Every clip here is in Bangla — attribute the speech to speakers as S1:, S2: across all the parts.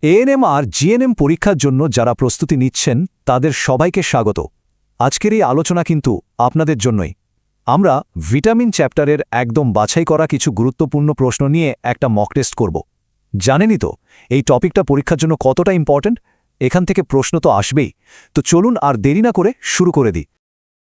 S1: এএনএম আর জিএনএম পরীক্ষার জন্য যারা প্রস্তুতি নিচ্ছেন তাদের সবাইকে স্বাগত। আজকের এই আলোচনা কিন্তু আপনাদের জন্যই। আমরা ভিটামিন চ্যাপ্টারের একদম বাছাই করা কিছু গুরুত্বপূর্ণ প্রশ্ন নিয়ে একটা মক টেস্ট করব। জানেনই তো এই টপিকটা পরীক্ষার জন্য কতটা ইম্পর্ট্যান্ট। এখান থেকে প্রশ্ন তো আসবেই। তো চলুন আর দেরি না করে শুরু করে দিই।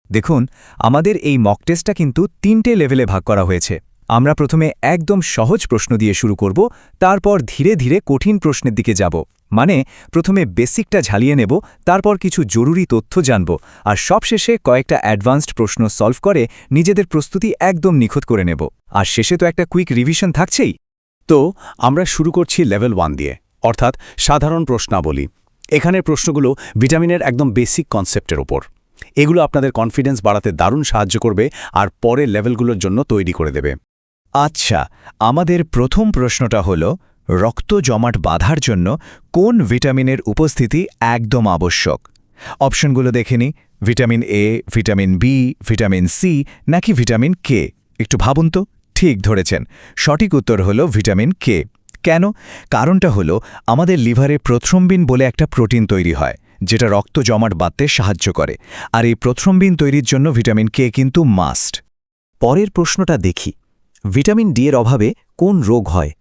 S2: দেখুন, আমাদের এই মক টেস্টটা কিন্তু 3টে লেভেলে ভাগ করা হয়েছে। আমরা প্রথমে একদম সহজ প্রশ্ন দিয়ে শুরু করব, তারপর ধীরে ধীরে কঠিন প্রশ্নের দিকে যাব। মানে প্রথমে বেসিকটা ঝালিয়ে নেব, তারপর কিছু জরুরি তথ্য জানব, আর সবশেষে কয়েকটা অ্যাডভান্সড প্রশ্ন সলভ করে নিজেদের প্রস্তুতি একদম নিখুঁত করে নেব। আর শেষে তো একটা কুইক রিভিশন থাকছেই।
S3: তো আমরা শুরু করছি লেভেল 1 দিয়ে, অর্থাৎ সাধারণ প্রশ্নাবলী। এখানের প্রশ্নগুলো ভিটামিনের একদম বেসিক কনসেপ্টের ওপর। এগুলো আপনাদের কনফিডেন্স বাড়াতে দারুণ সাহায্য করবে আর পরের লেভেলগুলোর জন্য তৈরি করে দেবে।
S2: আচ্ছা, আমাদের প্রথম প্রশ্নটা হলো, রক্ত জমাট বাঁধার জন্য কোন ভিটামিনের উপস্থিতি একদম আবশ্যক? অপশনগুলো দেখে নিই। Vitamin A, vitamin B, vitamin C নাকি ভিটামিন কে? একটু ভাবুন তো। ঠিক ধরেছেন, সঠিক উত্তর হলো ভিটামিন কে। কেন? কারণটা হলো আমাদের লিভারে প্রথ্রম্বিন বলে একটা প্রোটিন তৈরি হয়, যেটা রক্ত জমাট বাঁধতে সাহায্য করে। আর এই প্রথ্রম্বিন তৈরির জন্য ভিটামিন কে কিন্তু মাস্ট।
S1: পরের প্রশ্নটা দেখি। ভিটামিন ডি এর অভাবে কোন রোগ হয়?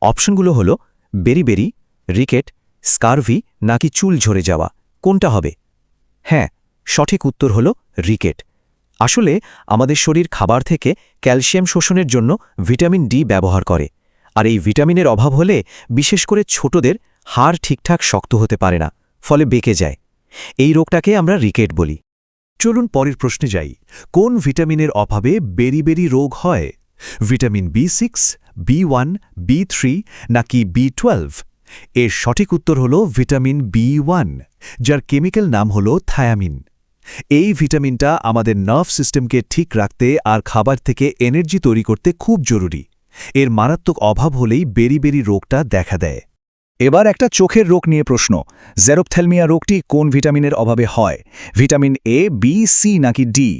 S1: অপশনগুলো হলো বেরিবেরি, রিকেট, স্কারভি নাকি চুল ঝরে যাওয়া। কোনটা হবে? হ্যাঁ, সঠিক উত্তর হলো রিকেট। আসলে আমাদের শরীর খাবার থেকে ক্যালসিয়াম শোষণের জন্য ভিটামিন ডি ব্যবহার করে, আর এই ভিটামিনের অভাব হলে বিশেষ করে ছোটদের হাড় ঠিকঠাক শক্ত হতে পারে না, ফলে বেঁকে যায়। এই রোগটাকে আমরা রিকেট বলি। চলুন পরের প্রশ্নে যাই। কোন ভিটামিনের অভাবে বেরিবেরি রোগ হয়? ভিটামিন বি6, বি1, বি3 নাকি বি12? এর সঠিক উত্তর হল ভিটামিন বি1, যার কেমিক্যাল নাম হল থায়ামিন। এই ভিটামিনটা আমাদের নার্ভ সিস্টেমকে ঠিক রাখতে আর খাবার থেকে এনার্জি তৈরি করতে খুব জরুরি। এর মারাত্মক অভাব হলেই বেরিবেরি রোগটা দেখা দেয়।
S2: এবার একটা চোখের রোগ নিয়ে প্রশ্ন। জেরোপথ্যালমিয়া রোগটি কোন ভিটামিনের অভাবে হয়? ভিটামিন এ, বি, সি নাকি ডি?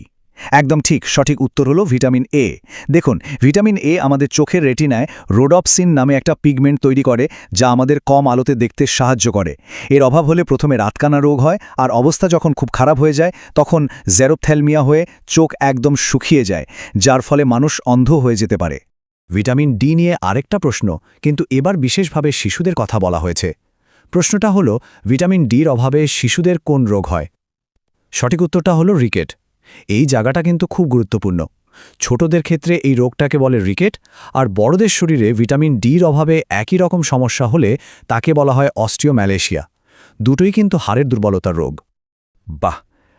S2: একদম ঠিক, সঠিক উত্তর হলো ভিটামিন এ। দেখুন, ভিটামিন এ আমাদের চোখের রেটিনায় রোডপসিন নামে একটা পিগমেন্ট তৈরি করে, যা আমাদের কম আলোতে দেখতে সাহায্য করে। এর অভাব হলে প্রথমে রাতকানা রোগ হয়, আর অবস্থা যখন খুব খারাপ হয়ে যায় তখন জেরোপথ্যালমিয়া হয়ে চোখ একদম শুকিয়ে যায়, যার ফলে মানুষ অন্ধ হয়ে যেতে পারে। ভিটামিন ডি নিয়ে আরেকটা প্রশ্ন, কিন্তু এবার বিশেষভাবে শিশুদের কথা বলা হয়েছে। প্রশ্নটা হলো, ভিটামিন ডির অভাবে শিশুদের কোন রোগ হয়? সঠিক উত্তরটা হলো রিকেট। এই জায়গাটা কিন্তু খুব গুরুত্বপূর্ণ। ছোটদের ক্ষেত্রে এই রোগটাকে বলে রিকেট, আর বড়দের শরীরে ভিটামিন ডির অভাবে একই রকম সমস্যা হলে তাকে বলা হয় অস্টিওম্যালেশিয়া। দুটোই কিন্তু হাড়ের দুর্বলতার রোগ।
S3: বাহ,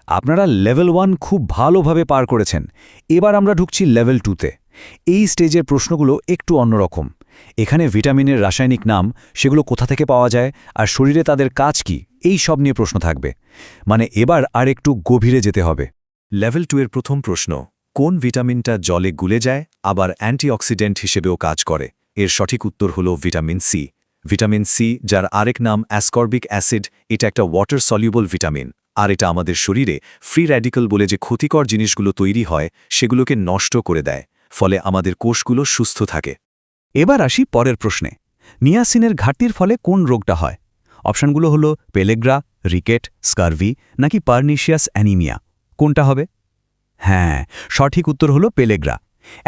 S3: আপনারা লেভেল 1 খুব ভালোভাবে পার করেছেন। এবার আমরা ঢুকছি লেভেল 2তে। এই স্টেজের প্রশ্নগুলো একটু অন্যরকম। এখানে ভিটামিনের রাসায়নিক নাম, সেগুলো কোথা থেকে পাওয়া যায়, আর শরীরে তাদের কাজ কি, এই সব নিয়ে প্রশ্ন থাকবে। মানে এবার আর একটু গভীরে যেতে হবে।
S1: লেভেল 2 এর প্রথম প্রশ্ন, কোন ভিটামিনটা জলে গুলে যায় আবার অ্যান্টিঅক্সিডেন্ট হিসেবেও কাজ করে? এর সঠিক উত্তর হল ভিটামিন সি। ভিটামিন সি, যার আরেক নাম অ্যাসকর্বিক অ্যাসিড, এটা একটা ওয়াটার সলিউবল ভিটামিন, আর এটা আমাদের শরীরে ফ্রি র্যাডিক্যাল বলে যে ক্ষতিকর জিনিসগুলো তৈরি হয় সেগুলোকে নষ্ট করে দেয়, ফলে আমাদের কোষগুলো সুস্থ থাকে।
S3: এবার আসি পরের প্রশ্নে। নিয়াসিনের ঘাটতির ফলে কোন রোগটা হয়? অপশনগুলো হলো পেলেগ্রা, রিকেট, স্কারভি নাকি পার্নিশিয়াস অ্যানিমিয়া। কোনটা হবে? হ্যাঁ, সঠিক উত্তর হলো পেলেগ্রা।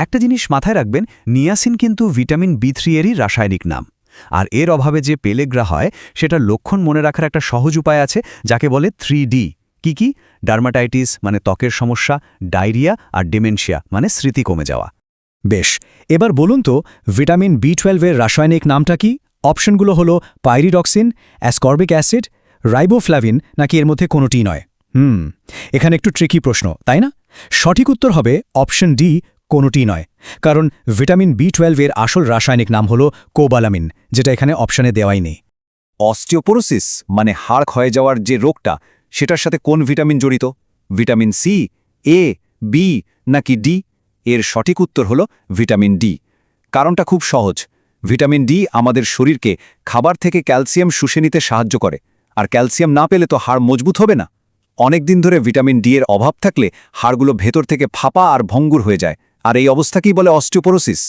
S3: একটা জিনিস মাথায় রাখবেন, নিয়াসিন কিন্তু ভিটামিন বি3 এরই রাসায়নিক নাম। আর এর অভাবে যে পেলেগ্রা হয় সেটার লক্ষণ মনে রাখার একটা সহজ উপায় আছে, যাকে বলে 3D। কি? ডার্মাটাইটিস মানে ত্বকের সমস্যা, ডায়রিয়া, আর ডিমেনশিয়া মানে স্মৃতি কমে যাওয়া।
S2: বেশ, এবার বলুন তো ভিটামিন বি12 এর রাসায়নিক নামটা কি? অপশনগুলো হলো পাইরিডক্সিন, অ্যাসকর্বিক অ্যাসিড, রাইবোফ্লাভিন নাকি এর মধ্যে কোনোটিই নয়। এখানে একটু ট্রিকি প্রশ্ন, তাই না? সঠিক উত্তর হবে অপশন ডি, কোনোটিই নয়। কারণ ভিটামিন বি12 এর আসল রাসায়নিক নাম হলো কোবালামিন, যেটা এখানে অপশনে দেওয়াই নেই।
S3: অস্টিওপোরোসিস মানে হাড় ক্ষয়ে যাওয়ার যে রোগটা, সেটার সাথে কোন ভিটামিন জড়িত? ভিটামিন সি, এ, বি নাকি ডি? এর সঠিক উত্তর হল ভিটামিন ডি। কারণটা খুব সহজ। ভিটামিন ডি আমাদের শরীরকে খাবার থেকে ক্যালসিয়াম শুষে নিতে সাহায্য করে, আর ক্যালসিয়াম না পেলে তো হাড় মজবুত হবে না। অনেক দিন ধরে ভিটামিন ডি এর অভাব থাকলে হাড়গুলো ভেতর থেকে ফাঁপা আর ভঙ্গুর হয়ে যায়, আর এই অবস্থাকেই বলে অস্টিওপোরোসিস।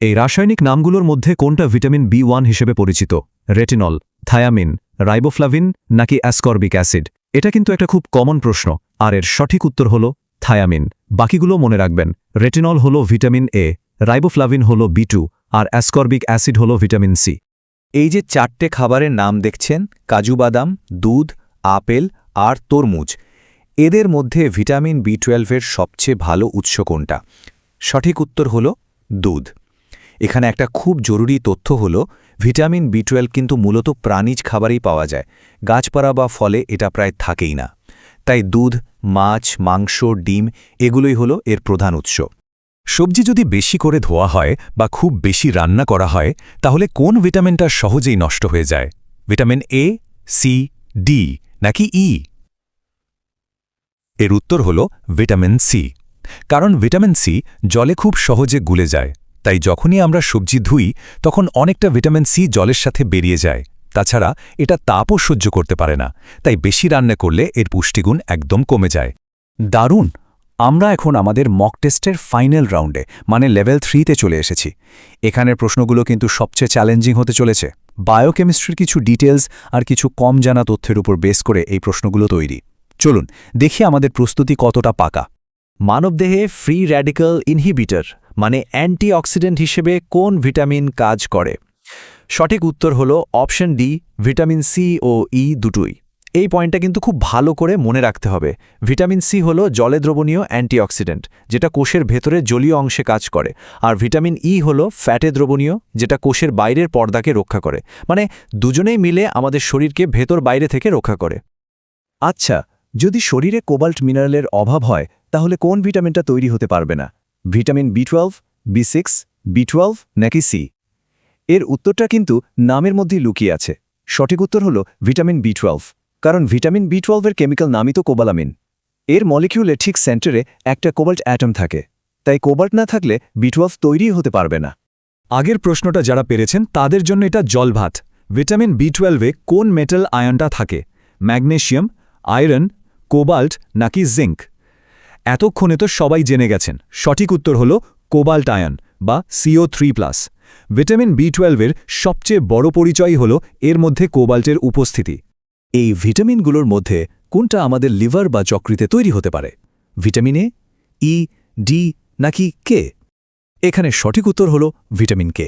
S1: এই রাসায়নিক নামগুলোর মধ্যে কোনটা ভিটামিন বি1 হিসেবে পরিচিত? রেটিনল,
S2: থায়ামিন, রাইবোফ্লাভিন নাকি অ্যাসকর্বিক অ্যাসিড? এটা কিন্তু একটা খুব কমন প্রশ্ন, আর এর সঠিক উত্তর হলো থায়ামিন। বাকিগুলো মনে রাখবেন। রেটিনল হলো ভিটামিন এ, রাইবোফ্লাভিন হলো B2, আর অ্যাসকর্বিক অ্যাসিড হলো ভিটামিন সি।
S4: এই যে 4টে খাবারের নাম দেখছেন, কাজু বাদাম, দুধ, আপেল আর তরমুজ, এদের মধ্যে ভিটামিন B12 এর সবচেয়ে ভালো উৎস কোনটা? সঠিক উত্তর হলো দুধ। এখানে একটা খুব জরুরি তথ্য হলো ভিটামিন B12 কিন্তু মূলত প্রাণীজ খাবারেই পাওয়া যায়, গাছপালা বা ফলে এটা প্রায় থাকেই না। তাই দুধ, মাছ, মাংস, ডিম এগুলোই হলো এর প্রধান উৎস।
S5: সবজি যদি বেশি করে ধোয়া হয় বা খুব বেশি রান্না করা হয়, তাহলে কোন ভিটামিনটা সহজেই নষ্ট হয়ে যায়? ভিটামিন এ, সি, ডি নাকি ই? এর উত্তর হল ভিটামিন সি। কারণ ভিটামিন সি জলে খুব সহজে গুলে যায়, তাই যখনই আমরা সবজি ধুই তখন অনেকটা ভিটামিন সি জলের সাথে বেরিয়ে যায়। তাছাড়া এটা তাপও সহ্য করতে পারে না, তাই বেশি রান্না করলে এর পুষ্টিগুণ একদম কমে যায়।
S2: দারুণ! আমরা এখন আমাদের মক টেস্টের ফাইনাল রাউন্ডে, মানে লেভেল 3তে চলে এসেছি। এখানের প্রশ্নগুলো কিন্তু সবচেয়ে চ্যালেঞ্জিং হতে চলেছে। বায়োকেমিস্ট্রির কিছু ডিটেলস আর কিছু কম জানা তথ্যের উপর বেস করে এই প্রশ্নগুলো তৈরি। চলুন দেখি আমাদের প্রস্তুতি কতটা পাকা।
S4: মানবদেহে ফ্রি র্যাডিক্যাল ইনহিবিটর মানে অ্যান্টিঅক্সিডেন্ট হিসেবে কোন ভিটামিন কাজ করে? সঠিক উত্তর হলো অপশন ডি, ভিটামিন সি ও ই দুটোই। এই পয়েন্টটা কিন্তু খুব ভালো করে মনে রাখতে হবে। ভিটামিন সি হলো জলে দ্রবণীয় অ্যান্টিঅক্সিডেন্ট, যেটা কোষের ভেতরে জলীয় অংশে কাজ করে, আর ভিটামিন ই হলো ফ্যাটে দ্রবণীয়, যেটা কোষের বাইরের পর্দাকে রক্ষা করে। মানে দুজনেই মিলে আমাদের শরীরকে ভেতর বাইরে থেকে রক্ষা করে।
S2: আচ্ছা, যদি শরীরে কোবাল্ট মিনারেলের অভাব হয় তাহলে কোন ভিটামিনটা তৈরি হতে পারবে না? ভিটামিন B12, B6, B12 নাকি সি? এর উত্তরটা কিন্তু নামের মধ্যেই লুকিয়ে আছে। সঠিক উত্তর হলো ভিটামিন B12, কারণ ভিটামিন B12 এর কেমিক্যাল নামই তো কোবালামিন। এর মলিকিউলে ঠিক সেন্টারে একটা কোবাল্ট অ্যাটম থাকে, তাই কোবাল্ট না থাকলে B12 তৈরিই হতে পারবে না।
S5: আগের প্রশ্নটা যারা পেরেছেন তাদের জন্য এটা জলভাত। ভিটামিন B12-এ কোন মেটাল আয়নটা থাকে? ম্যাগনেসিয়াম, আয়রন, কোবাল্ট নাকি জিঙ্ক? এতক্ষণে তো সবাই জেনে গেছেন। সঠিক উত্তর হল কোবাল্ট আয়ন বা CO3+। ভিটামিন B12-এর সবচেয়ে বড় পরিচয় হল এর মধ্যে কোবাল্টের উপস্থিতি।
S2: এই ভিটামিনগুলোর মধ্যে কোনটা আমাদের লিভার বা যকৃতে তৈরি হতে পারে? ভিটামিন এ, ই, ডি নাকি কে? এখানে সঠিক উত্তর হল ভিটামিন কে।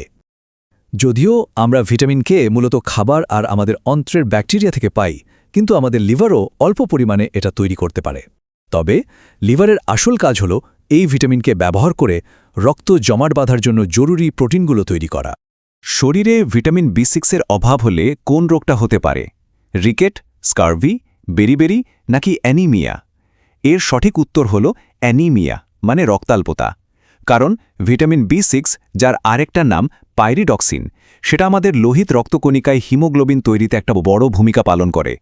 S2: যদিও আমরা ভিটামিন কে মূলত খাবার আর আমাদের অন্ত্রের ব্যাকটেরিয়া থেকে পাই, কিন্তু আমাদের লিভারও অল্প পরিমাণে এটা তৈরি করতে পারে। তবে লিভারের আসল কাজ হল এই ভিটামিনকে ব্যবহার করে রক্ত জমাট বাঁধার জন্য জরুরি প্রোটিনগুলো তৈরি করা।
S1: শরীরে ভিটামিন B6-এর অভাব হলে কোন রোগটা হতে পারে? রিকেট, স্কারভি, বেরিবেরি নাকি অ্যানিমিয়া? এর সঠিক উত্তর হল অ্যানিমিয়া, মানে রক্তাল্পতা। কারণ ভিটামিন B6, যার আরেকটা নাম পাইরিডক্সিন, সেটা আমাদের লোহিত রক্তকণিকায় হিমোগ্লোবিন তৈরিতে একটা বড় ভূমিকা পালন করে।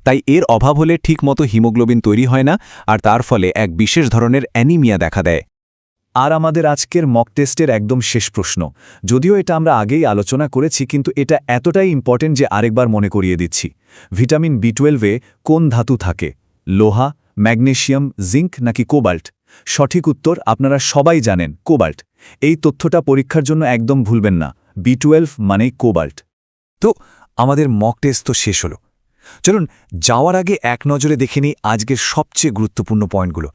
S1: তাই এর অভাব হলে ঠিকমতো হিমোগ্লোবিন তৈরি হয় না, আর তার ফলে এক বিশেষ ধরনের অ্যানিমিয়া দেখা দেয়।
S2: আর আমাদের আজকের মক টেস্টের একদম শেষ প্রশ্ন, যদিও এটা আমরা আগেই আলোচনা করেছি, কিন্তু এটা এতটাই ইম্পর্টেন্ট যে আরেকবার মনে করিয়ে দিচ্ছি। ভিটামিন B12-এ কোন ধাতু থাকে? লোহা, ম্যাগনেসিয়াম, জিঙ্ক নাকি কোবাল্ট? সঠিক উত্তর আপনারা সবাই জানেন, কোবাল্ট। এই তথ্যটা পরীক্ষার জন্য একদম ভুলবেন না। B12 মানেই কোবাল্ট।
S5: তো আমাদের মক টেস্ট তো শেষ হলো। চলুন যাওয়ার আগে এক নজরে দেখে নিই আজকের সবচেয়ে গুরুত্বপূর্ণ পয়েন্টগুলো।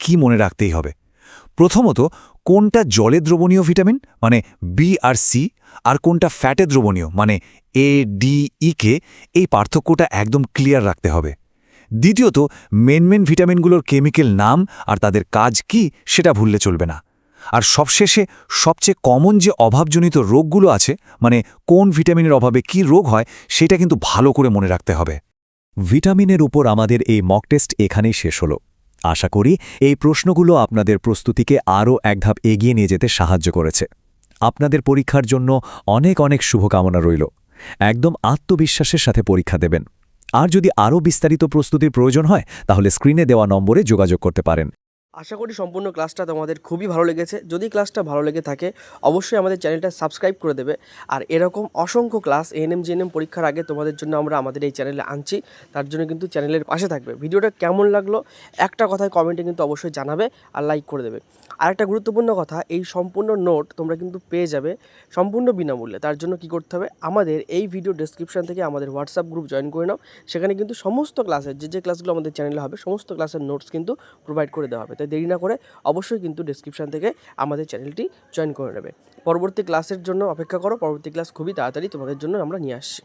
S5: কি মনে রাখতেই হবে? প্রথমত, কোনটা জলে দ্রবণীয় ভিটামিন মানে বি আর সি, আর কোনটা ফ্যাটে দ্রবণীয় মানে এ, ডি, ই কে, এই পার্থক্যটা একদম ক্লিয়ার রাখতে হবে। দ্বিতীয়ত, মেন ভিটামিনগুলোর কেমিক্যাল নাম আর তাদের কাজ কি সেটা ভুললে চলবে না। আর সবশেষে সবচেয়ে কমন যে অভাবজনিত রোগগুলো আছে, মানে কোন ভিটামিনের অভাবে কি রোগ হয়, সেটা কিন্তু ভালো করে মনে রাখতে হবে।
S2: ভিটামিনের উপর আমাদের এই মক টেস্ট এখানেই শেষ হলো। আশা করি এই প্রশ্নগুলো আপনাদের প্রস্তুতিকে আরও এক ধাপ এগিয়ে নিয়ে যেতে সাহায্য করেছে। আপনাদের পরীক্ষার জন্য অনেক অনেক শুভকামনা রইল। একদম আত্মবিশ্বাসের সাথে পরীক্ষা দেবেন। আর যদি আরও বিস্তারিত প্রস্তুতির প্রয়োজন হয় তাহলে স্ক্রিনে দেওয়া নম্বরে যোগাযোগ করতে পারেন।
S6: আশা করি সম্পূর্ণ ক্লাসটা তোমাদের খুবই ভালো লেগেছে। যদি ক্লাসটা ভালো লেগে থাকে অবশ্যই আমাদের চ্যানেলটা সাবস্ক্রাইব করে দেবে। আর এরকম অসংখ্য ক্লাস এএনএম জিএনএম পরীক্ষার আগে তোমাদের জন্য আমরা আমাদের এই চ্যানেলে আনছি, তার জন্য কিন্তু চ্যানেলের পাশে থাকবে। ভিডিওটা কেমন লাগলো একটা কথায় কমেন্টে কিন্তু অবশ্যই জানাবে আর লাইক করে দেবে। আর একটা গুরুত্বপূর্ণ কথা, এই সম্পূর্ণ নোট তোমরা কিন্তু পেয়ে যাবে সম্পূর্ণ বিনামূল্যে। তার জন্য কি করতে হবে, আমাদের এই ভিডিও ডেসক্রিপশন থেকে আমাদের হোয়াটসঅ্যাপ গ্রুপ জয়েন করে নাও। সেখানে কিন্তু সমস্ত ক্লাসের যে ক্লাসগুলো আমাদের চ্যানেলে হবে সমস্ত ক্লাসের নোটস কিন্তু প্রোভাইড করে দেওয়া হবে। তাই দেরি না করে অবশ্যই কিন্তু ডেসক্রিপশন থেকে আমাদের চ্যানেলটি জয়েন করে নেবে। পরবর্তী ক্লাসের জন্য অপেক্ষা করো, পরবর্তী ক্লাস খুবই তাড়াতাড়ি তোমাদের জন্য আমরা নিয়ে আসছি।